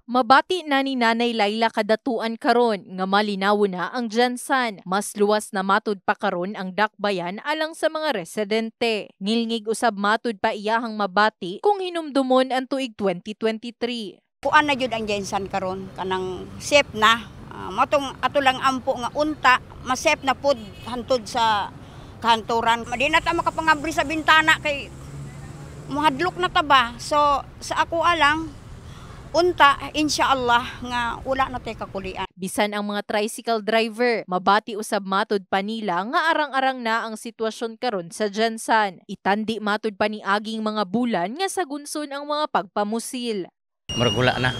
Mabati na ni Nanay Laila kadatuan karon nga malinaw na ang Jansan. Mas luwas na matud pa karon ang dakbayan alang sa mga residente. Ngilngig usab matud pa iyahang mabati kung hinumdumon ang tuig 2023. Kuan na jud ang Jansan karon kanang safe na. Matong ato lang ampo nga unta, ma-safe na pud hantod sa kahanturan. Di na ta makapangabri sa bintana kay mahadlok na ta ba. So sa ako alang unta, insyaallah nga wala na tay kakulian. Bisan ang mga tricycle driver, mabati usab matud pa nila nga arang-arang na ang sitwasyon karon sa Jansan. Itandi matud pa ni aging mga bulan nga sagunson ang mga pagpamusil. Margula na.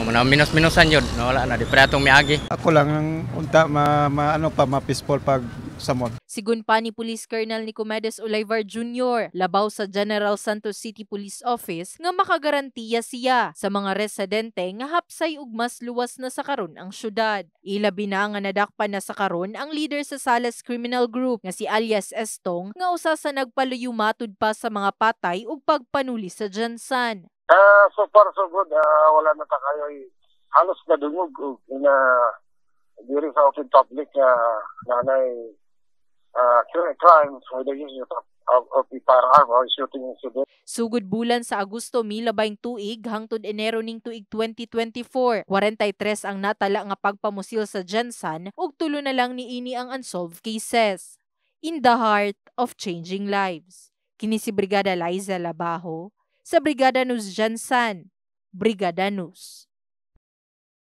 Minus-minusan yun. Wala na. Di pa atong miagi. Ako lang ang unta ma-peaceful pag samot. Sigun pa ni Police Colonel Nicomedes Olivar Jr., labaw sa General Santos City Police Office nga makagarantiya siya sa mga residente nga hapsay ug mas luwas na sa karon ang syudad. Ilabi na nga nadakpan na sa karon ang leader sa Salas Criminal Group nga si alias Estong nga usa sa nagpaluyo matud pa sa mga patay ug pagpanuli sa Jansan. So far so good. Wala na ta kayo halos nadungog na during sa open public nanay crimes with the use of the firearm or shooting incident. Sugod bulan sa Agosto 2020 hangtod Enero ning tuig 2024, 43 ang natala nga pagpamusil sa Jansan ug tulo na lang niini ang unsolved cases. In the heart of changing lives. Kini si Brigada Liza Labajo sa Brigada News Jansan. Brigada News.